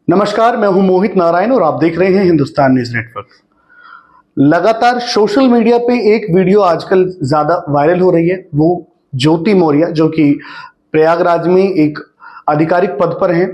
नमस्कार, मैं हूं मोहित नारायण और आप देख रहे हैं हिंदुस्तान न्यूज नेटवर्क। लगातार सोशल मीडिया पे एक वीडियो आजकल ज्यादा वायरल हो रही है। वो ज्योति मौर्य जो कि प्रयागराज में एक आधिकारिक पद पर हैं,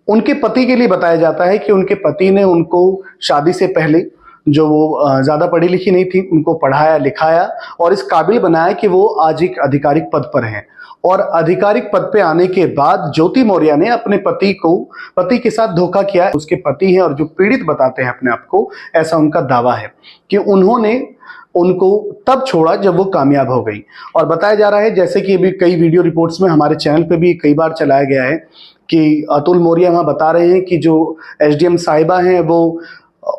उनके पति के लिए बताया जाता है कि उनके पति ने उनको शादी से पहले, जो वो ज्यादा पढ़ी लिखी नहीं थी, उनको पढ़ाया लिखाया और इस काबिल बनाया कि वो आज एक आधिकारिक पद पर हैं। और आधिकारिक पद पे आने के बाद ज्योति मौर्य ने अपने पति के साथ धोखा किया। उसके पति हैं और जो पीड़ित बताते हैं अपने आप को, ऐसा उनका दावा है कि उन्होंने उनको तब छोड़ा जब वो कामयाब हो गई। और बताया जा रहा है, जैसे कि अभी कई वीडियो रिपोर्ट्स में हमारे चैनल पे भी कई बार चलाया गया है, कि अतुल मौर्य वहां बता रहे हैं कि जो एसडीएम साहिबा हैं वो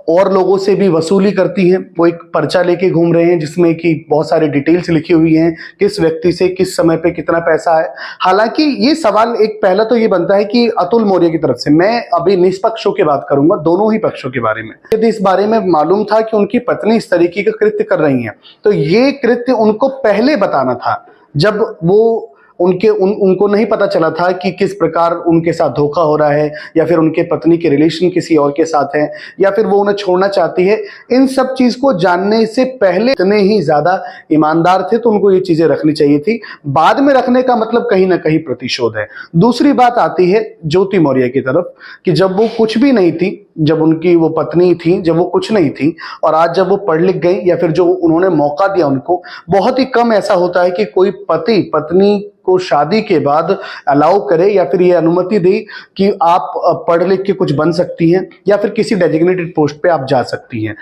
और लोगों से भी वसूली करती हैं। वो एक पर्चा लेके घूम रहे हैं जिसमें कि बहुत सारी डिटेल्स लिखी हुई हैं, किस व्यक्ति से किस समय पे कितना पैसा है। हालांकि ये सवाल एक पहला तो ये बनता है कि अतुल मौर्य की तरफ से, मैं अभी निष्पक्षों की बात करूंगा, दोनों ही पक्षों के बारे में। यदि इस बारे में मालूम था कि उनकी पत्नी इस तरीके का कृत्य कर रही है, तो ये कृत्य उनको पहले बताना था, जब वो उनको नहीं पता चला था कि किस प्रकार उनके साथ धोखा हो रहा है, या फिर उनके पत्नी के रिलेशन किसी और के साथ है, या फिर वो उन्हें छोड़ना चाहती है। इन सब चीज को जानने से पहले इतने ही ज्यादा ईमानदार थे तो उनको ये चीजें रखनी चाहिए थी। बाद में रखने का मतलब कहीं ना कहीं प्रतिशोध है। दूसरी बात आती है ज्योति मौर्य की तरफ, कि जब वो कुछ भी नहीं थी, जब उनकी वो पत्नी थी, जब वो कुछ नहीं थी, और आज जब वो पढ़ लिख गई, या फिर जो उन्होंने मौका दिया उनको, बहुत ही कम ऐसा होता है कि कोई पति पत्नी को शादी के बाद अलाउ करे या फिर ये अनुमति दे कि आप पढ़ लिख के कुछ बन सकती हैं या फिर किसी डेजिग्नेटेड पोस्ट पे आप जा सकती हैं।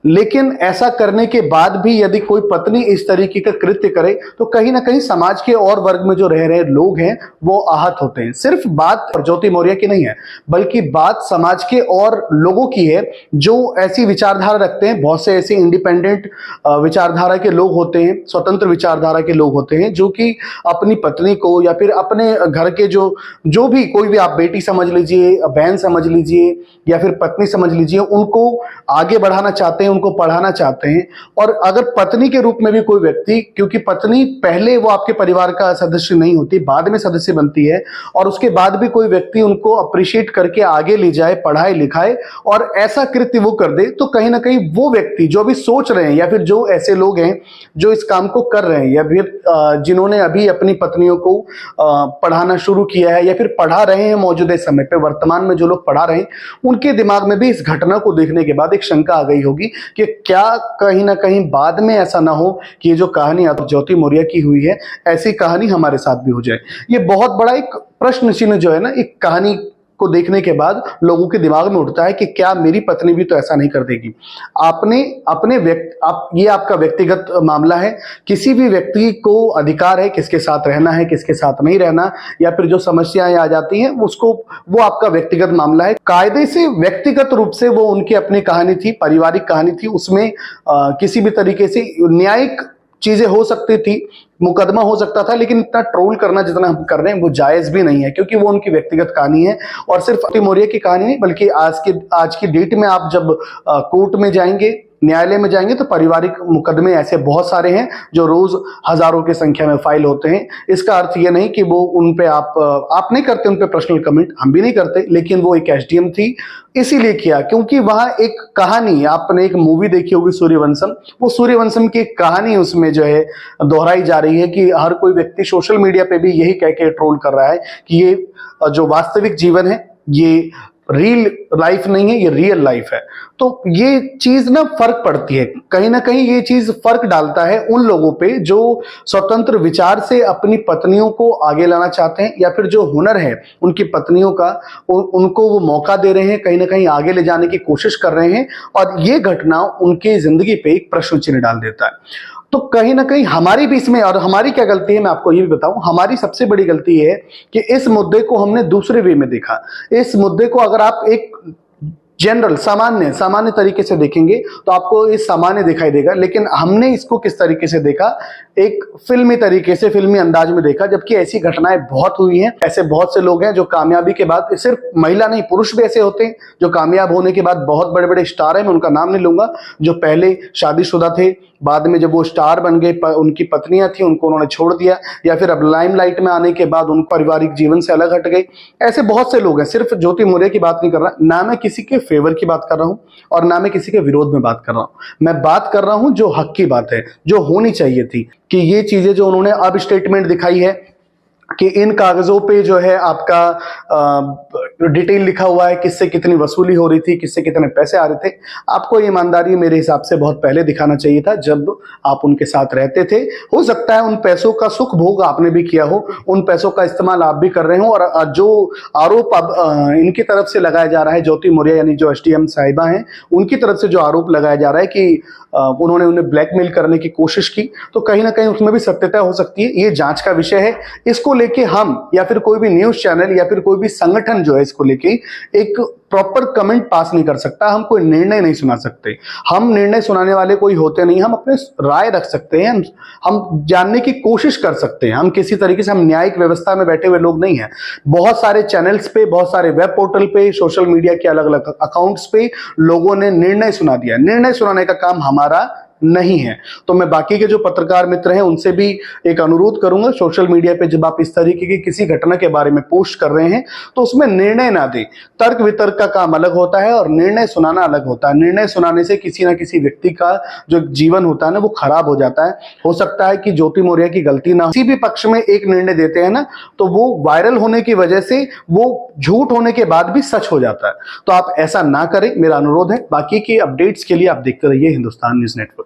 लेकिन ऐसा करने के बाद भी यदि कोई पत्नी इस तरीके का कृत्य करे तो कहीं ना कहीं समाज के और वर्ग में जो रह रहे लोग हैं वो आहत होते हैं। सिर्फ बात ज्योति मौर्य की नहीं है, बल्कि बात समाज के और लोगों की है जो ऐसी विचारधारा रखते हैं। बहुत से ऐसे इंडिपेंडेंट विचारधारा के लोग होते हैं, स्वतंत्र विचारधारा के लोग होते हैं, जो कि अपनी पत्नी को या फिर अपने घर के जो भी कोई भी, आप बेटी समझ लीजिए, बहन समझ लीजिए, या फिर पत्नी समझ लीजिए, उनको आगे बढ़ाना चाहते हैं, उनको पढ़ाना चाहते हैं। और अगर पत्नी के रूप में भी कोई व्यक्ति, क्योंकि पत्नी पहले वो आपके परिवार का सदस्य नहीं होती, बाद में सदस्य बनती है, और उसके बाद भी कोई व्यक्ति उनको अप्रिशिएट करके आगे ले जाए, पढ़ाए लिखाए और ऐसा कृत्य वो कर दे, तो कहीं ना कहीं वो व्यक्ति जो भी सोच रहे हैं, या फिर जो ऐसे लोग हैं जो इस काम को कर रहे हैं, या फिर जिन्होंने अभी अपनी पत्नियों को पढ़ाना शुरू किया है या फिर पढ़ा रहे हैं मौजूदा समय पे, वर्तमान में जो लोग पढ़ा रहे हैं, उनके दिमाग में भी इस घटना को देखने के बाद एक शंका आ गई होगी कि क्या कहीं ना कहीं बाद में ऐसा ना हो कि ये जो कहानी ज्योति मौर्य की हुई है, ऐसी कहानी हमारे साथ भी हो जाए। ये बहुत बड़ा एक प्रश्न चिन्ह जो है ना, एक कहानी को देखने के बाद लोगों के दिमाग में उठता है कि क्या मेरी पत्नी भी तो ऐसा नहीं कर देगी। ये आपका व्यक्तिगत मामला है। किसी भी व्यक्ति को अधिकार है किसके साथ रहना है, किसके साथ नहीं रहना, या फिर जो समस्याएं आ जाती हैं उसको, वो आपका व्यक्तिगत मामला है। कायदे से व्यक्तिगत रूप से वो उनकी अपनी कहानी थी, पारिवारिक कहानी थी, उसमें किसी भी तरीके से न्यायिक चीजें हो सकती थी, मुकदमा हो सकता था, लेकिन इतना ट्रोल करना जितना हम कर रहे हैं वो जायज भी नहीं है, क्योंकि वो उनकी व्यक्तिगत कहानी है। और सिर्फ ज्योति मौर्य की कहानी नहीं, बल्कि आज की डेट में आप जब कोर्ट में जाएंगे, न्यायालय में जाएंगे, तो पारिवारिक मुकदमे ऐसे बहुत सारे हैं जो रोज हजारों की संख्या में फाइल होते हैं। इसका अर्थ ये नहीं कि वो उन पे आप नहीं करते उन पे पर्सनल कमेंट, हम भी नहीं करते, लेकिन वो एक एसडीएम थी, इसीलिए किया क्योंकि वहां एक कहानी, आपने एक मूवी देखी होगी सूर्यवंशम, वो सूर्यवंशम की कहानी उसमें जो है दोहराई जा रही है कि हर कोई व्यक्ति सोशल मीडिया पे भी यही कह के ट्रोल कर रहा है कि ये जो वास्तविक जीवन है, ये रियल लाइफ नहीं है, ये रियल लाइफ है। तो ये चीज ना फर्क पड़ती है, कहीं ना कहीं ये चीज फर्क डालता है उन लोगों पे जो स्वतंत्र विचार से अपनी पत्नियों को आगे लाना चाहते हैं, या फिर जो हुनर है उनकी पत्नियों का, उनको वो मौका दे रहे हैं, कहीं ना कहीं आगे ले जाने की कोशिश कर रहे हैं, और ये घटना उनकी जिंदगी पे एक प्रश्न चिन्ह डाल देता है। तो कहीं ना कहीं हमारी भी इसमें, और हमारी क्या गलती है मैं आपको ये भी बताऊं, हमारी सबसे बड़ी गलती है कि इस मुद्दे को हमने दूसरे वे में देखा। इस मुद्दे को अगर आप एक जनरल सामान्य सामान्य तरीके से देखेंगे तो आपको ये सामान्य दिखाई देगा, लेकिन हमने इसको किस तरीके से देखा, एक फिल्मी तरीके से, फिल्मी अंदाज में देखा। जबकि ऐसी घटनाएं बहुत हुई हैं, ऐसे बहुत से लोग हैं जो कामयाबी के बाद, सिर्फ महिला नहीं पुरुष भी ऐसे होते हैं जो कामयाब होने के बाद बहुत बड़े बड़े स्टार हैं, मैं उनका नाम नहीं लूंगा, जो पहले शादीशुदा थे, बाद में जब वो स्टार बन गए, उनकी पत्नियां थी उनको उन्होंने छोड़ दिया, या फिर अब लाइमलाइट में आने के बाद उन पारिवारिक जीवन से अलग हट गए। ऐसे बहुत से लोग हैं। सिर्फ ज्योति मौर्य की बात नहीं कर रहा, ना मैं किसी के फेवर की बात कर रहा हूं और ना मैं किसी के विरोध में बात कर रहा हूं। मैं बात कर रहा हूं जो हक की बात है, जो होनी चाहिए थी, कि ये चीजें जो उन्होंने अब स्टेटमेंट दिखाई है कि इन कागजों पे जो है आपका डिटेल लिखा हुआ है, किससे कितनी वसूली हो रही थी, किससे कितने पैसे आ रहे थे। आपको ईमानदारी मेरे हिसाब से बहुत पहले दिखाना चाहिए था, जब आप उनके साथ रहते थे। हो सकता है उन पैसों का सुख भोग आपने भी किया हो, उन पैसों का इस्तेमाल आप भी कर रहे हो, और जो आरोप अब इनकी तरफ से लगाया जा रहा है, ज्योति मौर्य यानी जो एसडीएम साहिबा हैं, उनकी तरफ से जो आरोप लगाया जा रहा है कि उन्होंने उन्हें ब्लैकमेल करने की कोशिश की, तो कहीं ना कहीं उसमें भी सत्यता हो सकती है। ये जांच का विषय है। इसको लेके हम या फिर कोई भी न्यूज चैनल या फिर कोई भी संगठन जो है इसको लेके एक प्रॉपर कमेंट पास नहीं कर सकता। हम कोई निर्णय नहीं सुना सकते। हम निर्णय सुनाने वाले कोई होते नहीं। हम अपने राय रख सकते हैं, हम जानने की कोशिश कर सकते हैं। हम किसी तरीके से, हम न्यायिक व्यवस्था में बैठे हुए लोग नहीं हैं। बहुत सारे चैनल्स पे, बहुत सारे वेब पोर्टल पे, सोशल मीडिया के अलग अलग अकाउंट्स पे लोगों ने निर्णय सुना दिया। निर्णय सुनाने का काम हमारा नहीं है। तो मैं बाकी के जो पत्रकार मित्र हैं उनसे भी एक अनुरोध करूंगा, सोशल मीडिया पे जब आप इस तरीके की किसी घटना के बारे में पोस्ट कर रहे हैं तो उसमें निर्णय ना दें। तर्क वितर्क का काम अलग होता है और निर्णय सुनाना अलग होता है। निर्णय सुनाने से किसी ना किसी व्यक्ति का जो जीवन होता है ना, वो खराब हो जाता है। हो सकता है कि ज्योति मौर्य की गलती ना हो, किसी भी पक्ष में एक निर्णय देते हैं ना, तो वो वायरल होने की वजह से वो झूठ होने के बाद भी सच हो जाता है। तो आप ऐसा ना करें, मेरा अनुरोध है। बाकी की अपडेट्स के लिए आप देखते रहिए हिंदुस्तान न्यूज नेटवर्क।